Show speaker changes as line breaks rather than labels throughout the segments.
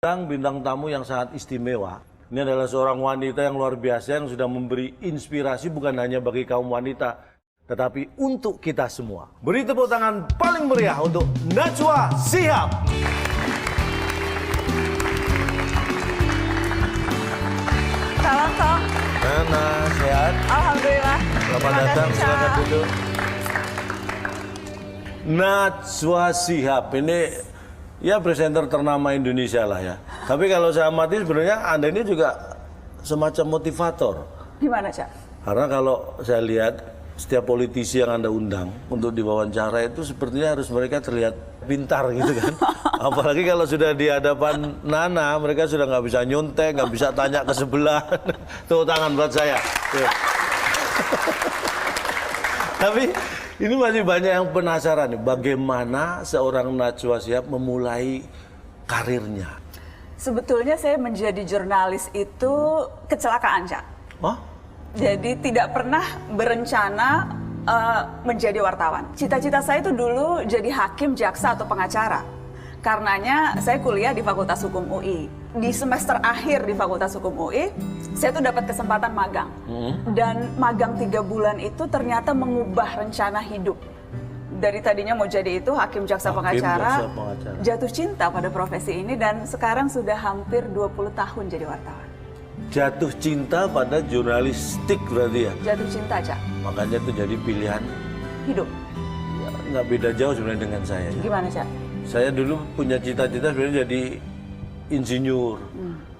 Bintang tamu yang sangat istimewa. Ini adalah seorang wanita yang luar biasa yang sudah memberi inspirasi bukan hanya bagi kaum wanita, tetapi untuk kita semua. Beri tepuk tangan paling meriah untuk Najwa Shihab.
Salam, Kong.
Nana, sehat?
Alhamdulillah.
Selamat datang, silakan duduk. Najwa Shihab ini ya presenter ternama Indonesia lah ya. Tapi kalau saya amati sebenarnya Anda ini juga semacam motivator.
Gimana, Cak?
Karena kalau saya lihat setiap politisi yang Anda undang untuk diwawancara itu sepertinya harus mereka terlihat pintar gitu kan. Apalagi kalau sudah di hadapan Nana, mereka sudah nggak bisa nyontek, nggak bisa tanya ke sebelah. Tepuk tangan buat saya. Tuh. Tapi ini masih banyak yang penasaran nih, bagaimana seorang Najwa Shihab memulai karirnya?
Sebetulnya saya menjadi jurnalis itu kecelakaan, Cak.
Hah?
Jadi tidak pernah berencana menjadi wartawan. Cita-cita saya itu dulu jadi hakim, jaksa, atau pengacara. Karenanya saya kuliah di Fakultas Hukum UI. Di semester akhir di Fakultas Hukum UI, saya tuh dapat kesempatan magang. Dan magang 3 bulan itu ternyata mengubah rencana hidup. Dari tadinya mau jadi itu hakim, jaksa, pengacara, jatuh cinta pada profesi ini dan sekarang sudah hampir 20 tahun jadi wartawan.
Jatuh cinta pada jurnalistik berarti ya?
Jatuh cinta, Cak.
Makanya itu jadi pilihan.
Hidup.
Ya, nggak beda jauh sebenarnya dengan saya. Ya.
Gimana, Cak?
Saya dulu punya cita-cita sebenarnya jadi insinyur.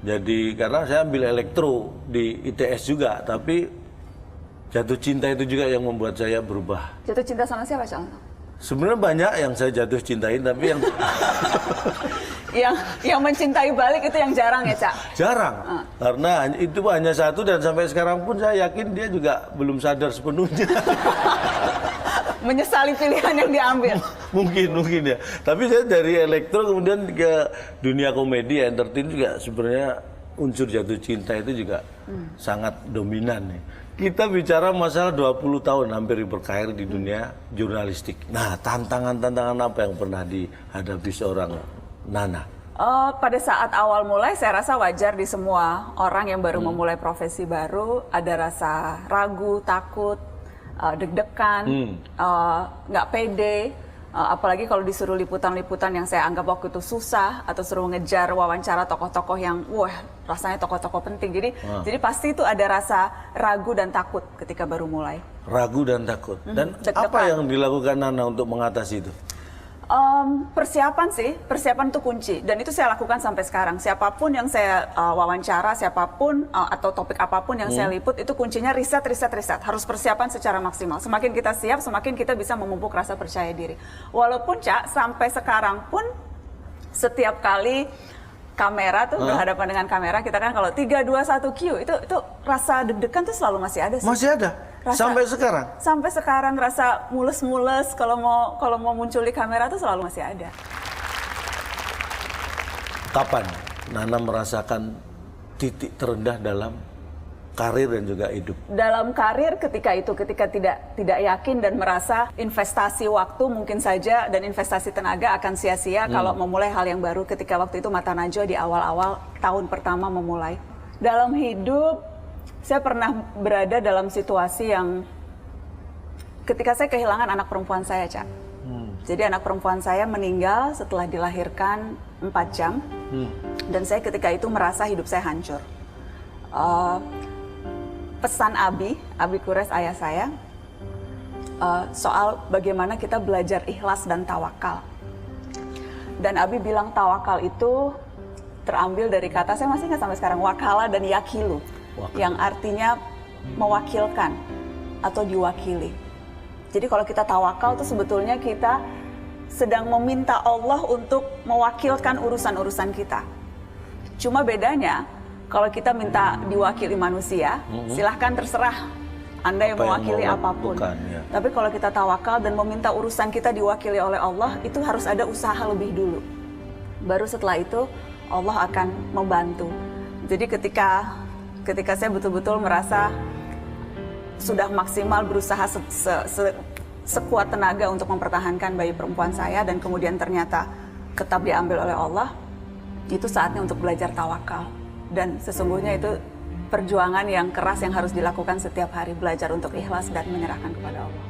Jadi karena saya ambil elektro di ITS juga, tapi jatuh cinta itu juga yang membuat saya berubah.
Jatuh cinta sama siapa, Cak?
Sebenarnya banyak yang saya jatuh cintain, tapi
yang mencintai balik itu yang jarang ya, Cak?
Jarang. Karena itu hanya satu dan sampai sekarang pun saya yakin dia juga belum sadar sepenuhnya.
Menyesali pilihan yang diambil.
mungkin ya. Tapi saya dari elektro kemudian ke dunia komedi, entertain juga sebenarnya unsur jatuh cinta itu juga sangat dominan nih. Kita bicara masalah 20 tahun hampir berkarir di dunia jurnalistik. Nah, tantangan-tantangan apa yang pernah dihadapi seorang Nana?
Pada saat awal mulai saya rasa wajar di semua orang yang baru memulai profesi baru, ada rasa ragu, takut, deg-degan, nggak pede, apalagi kalau disuruh liputan-liputan yang saya anggap waktu itu susah atau suruh ngejar wawancara tokoh-tokoh yang wah rasanya tokoh-tokoh penting. Jadi pasti itu ada rasa ragu dan takut ketika baru mulai.
Ragu dan takut. Dan apa yang dilakukan Nana untuk mengatasi itu?
Persiapan itu kunci dan itu saya lakukan sampai sekarang. Siapapun yang saya wawancara, siapapun atau topik apapun yang saya liput, itu kuncinya riset. Harus persiapan secara maksimal. Semakin kita siap, semakin kita bisa memupuk rasa percaya diri. Walaupun, Cak, sampai sekarang pun setiap kali kamera tuh berhadapan dengan kamera, kita kan kalau 3, 2, 1 Q itu rasa deg-degan tuh selalu masih ada sih.
Masih ada? Sampai sekarang?
Sampai sekarang rasa mules-mules kalau mau muncul di kamera tuh selalu masih ada.
Kapan Nana merasakan titik terendah dalam karir dan juga hidup?
Dalam karir ketika tidak yakin dan merasa investasi waktu mungkin saja dan investasi tenaga akan sia-sia kalau memulai hal yang baru ketika waktu itu Mata Najwa di awal-awal tahun pertama memulai. Dalam hidup saya pernah berada dalam situasi yang ketika saya kehilangan anak perempuan saya, Cak. Jadi anak perempuan saya meninggal setelah dilahirkan 4 jam. Dan saya ketika itu merasa hidup saya hancur. Pesan Abi Kures ayah saya, soal bagaimana kita belajar ikhlas dan tawakal. Dan Abi bilang tawakal itu terambil dari kata, saya masih ingat sampai sekarang, wakala dan yakilu. Yang artinya mewakilkan atau diwakili. Jadi kalau kita tawakal itu sebetulnya kita sedang meminta Allah untuk mewakilkan urusan-urusan kita. Cuma bedanya kalau kita minta diwakili manusia, silahkan terserah Anda yang mewakili apapun.
Ya.
Tapi kalau kita tawakal dan meminta urusan kita diwakili oleh Allah, itu harus ada usaha lebih dulu. Baru setelah itu Allah akan membantu. Jadi ketika saya betul-betul merasa sudah maksimal berusaha sekuat tenaga untuk mempertahankan bayi perempuan saya dan kemudian ternyata tetap diambil oleh Allah, itu saatnya untuk belajar tawakal. Dan sesungguhnya itu perjuangan yang keras yang harus dilakukan setiap hari, belajar untuk ikhlas dan menyerahkan kepada Allah.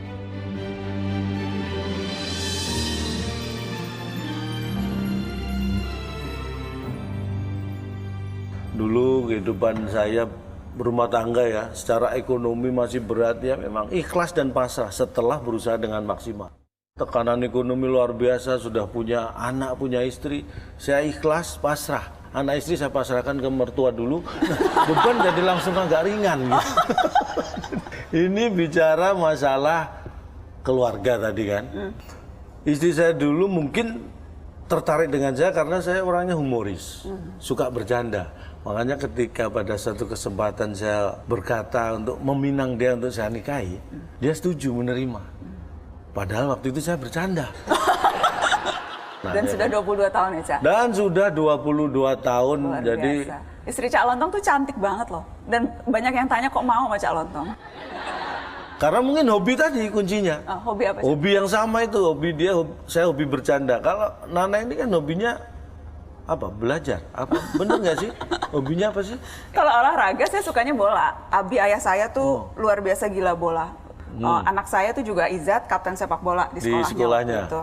Dulu kehidupan saya berumah tangga ya, secara ekonomi masih berat ya, memang ikhlas dan pasrah setelah berusaha dengan maksimal. Tekanan ekonomi luar biasa, sudah punya anak, punya istri, saya ikhlas, pasrah. Anak istri saya pasrahkan ke mertua dulu, beban jadi langsung agak ringan gitu. Ini bicara masalah keluarga tadi kan. Istri saya dulu mungkin tertarik dengan saya karena saya orangnya humoris, suka bercanda. Makanya ketika pada satu kesempatan saya berkata untuk meminang dia untuk saya nikahi, dia setuju menerima. Padahal waktu itu saya bercanda.
Dan sudah 22 tahun ya, Cak?
Dan sudah 22 tahun.
Luar
jadi
biasa. Istri Cak Lontong tuh cantik banget loh. Dan banyak yang tanya kok mau sama Cak Lontong.
Karena mungkin hobi tadi kuncinya.
Hobi apa sih?
Hobi yang sama itu, hobi dia, saya hobi bercanda. Kalau Nana ini kan hobinya apa? Belajar. Apa? Bener nggak sih? Hobinya apa sih?
Kalau olahraga saya sukanya bola. Abi ayah saya tuh luar biasa gila bola. Anak saya tuh juga Izat, kapten sepak bola di sekolahnya. Gitu.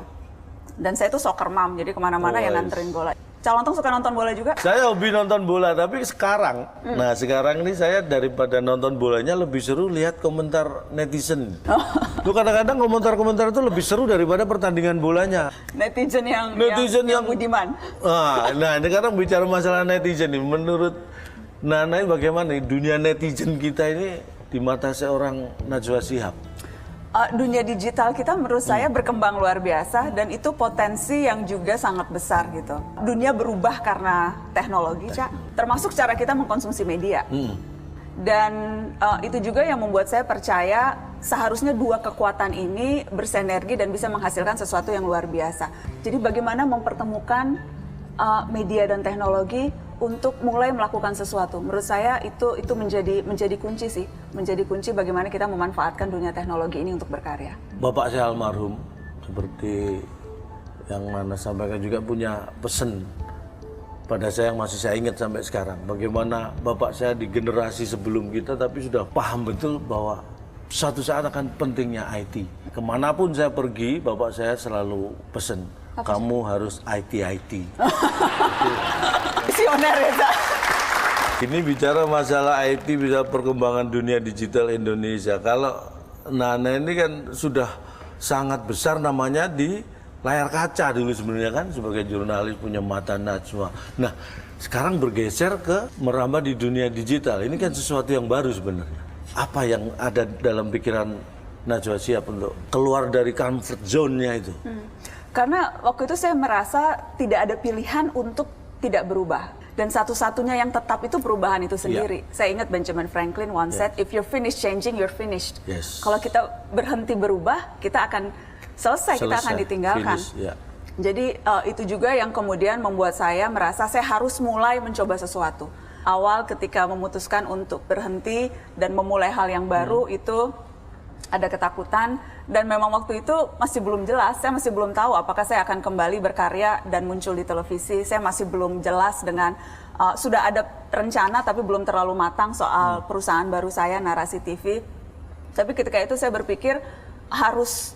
Dan saya tuh soccer mom, jadi kemana-mana yang nganterin bola. Cak Lontong suka nonton bola juga?
Saya hobi nonton bola, tapi sekarang, nah sekarang ini saya daripada nonton bolanya lebih seru lihat komentar netizen. Tuh kadang-kadang komentar-komentar itu lebih seru daripada pertandingan bolanya.
Netizen yang budiman.
Nah, ini sekarang bicara masalah netizen nih, menurut Nana ini bagaimana nih dunia netizen kita ini di mata seorang Najwa Shihab?
Dunia digital kita menurut saya berkembang luar biasa dan itu potensi yang juga sangat besar gitu. Dunia berubah karena teknologi, Cak. Termasuk cara kita mengkonsumsi media. Dan itu juga yang membuat saya percaya seharusnya dua kekuatan ini bersinergi dan bisa menghasilkan sesuatu yang luar biasa. Jadi bagaimana mempertemukan media dan teknologi untuk mulai melakukan sesuatu. Menurut saya itu menjadi kunci sih, menjadi kunci bagaimana kita memanfaatkan dunia teknologi ini untuk berkarya.
Bapak saya almarhum, seperti yang Nana sampaikan juga punya pesan pada saya yang masih saya ingat sampai sekarang. Bagaimana bapak saya di generasi sebelum kita tapi sudah paham betul bahwa suatu saat akan pentingnya IT. Kemanapun saya pergi, bapak saya selalu pesan, kamu harus IT.
Visioner ya, Cak.
Ini bicara masalah IT, bisa perkembangan dunia digital Indonesia. Kalau Nana ini kan sudah sangat besar namanya di layar kaca dulu sebenarnya kan, sebagai jurnalis punya mata Najwa. Nah, sekarang bergeser ke merambah di dunia digital. Ini kan sesuatu yang baru sebenarnya. Apa yang ada dalam pikiran Najwa Shihab untuk keluar dari comfort zone-nya itu?
Karena waktu itu saya merasa tidak ada pilihan untuk tidak berubah. Dan satu-satunya yang tetap itu perubahan itu sendiri. Saya ingat Benjamin Franklin once said, if you're finished changing, you're finished. Kalau kita berhenti berubah, kita akan selesai. Kita akan ditinggalkan. Jadi itu juga yang kemudian membuat saya merasa saya harus mulai mencoba sesuatu. Awal ketika memutuskan untuk berhenti dan memulai hal yang baru itu ada ketakutan dan memang waktu itu masih belum jelas, saya masih belum tahu apakah saya akan kembali berkarya dan muncul di televisi. Saya masih belum jelas dengan sudah ada rencana tapi belum terlalu matang soal perusahaan baru saya, Narasi TV. Tapi ketika itu saya berpikir harus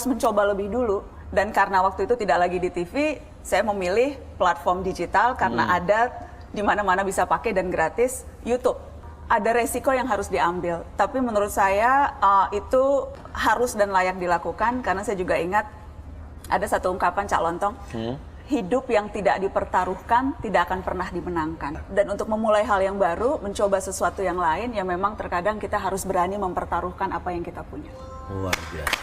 mencoba lebih dulu dan karena waktu itu tidak lagi di TV, saya memilih platform digital karena ada di mana-mana bisa pakai dan gratis, YouTube. Ada resiko yang harus diambil, tapi menurut saya itu harus dan layak dilakukan karena saya juga ingat ada satu ungkapan Cak Lontong, hidup yang tidak dipertaruhkan tidak akan pernah dimenangkan. Dan untuk memulai hal yang baru, mencoba sesuatu yang lain, ya memang terkadang kita harus berani mempertaruhkan apa yang kita punya.
Luar biasa.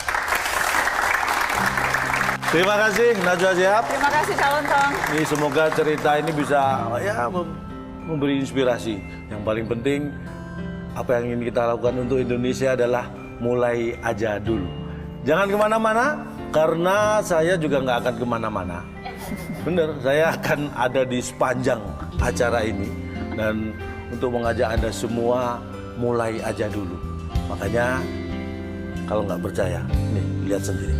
Terima kasih Najwa Shihab.
Terima kasih Cak Lontong.
Ini semoga cerita ini bisa memberi inspirasi. Yang paling penting, apa yang ingin kita lakukan untuk Indonesia adalah mulai aja dulu. Jangan kemana-mana, karena saya juga nggak akan kemana-mana. Bener, saya akan ada di sepanjang acara ini. Dan untuk mengajak Anda semua, mulai aja dulu. Makanya, kalau nggak percaya, nih, lihat sendiri.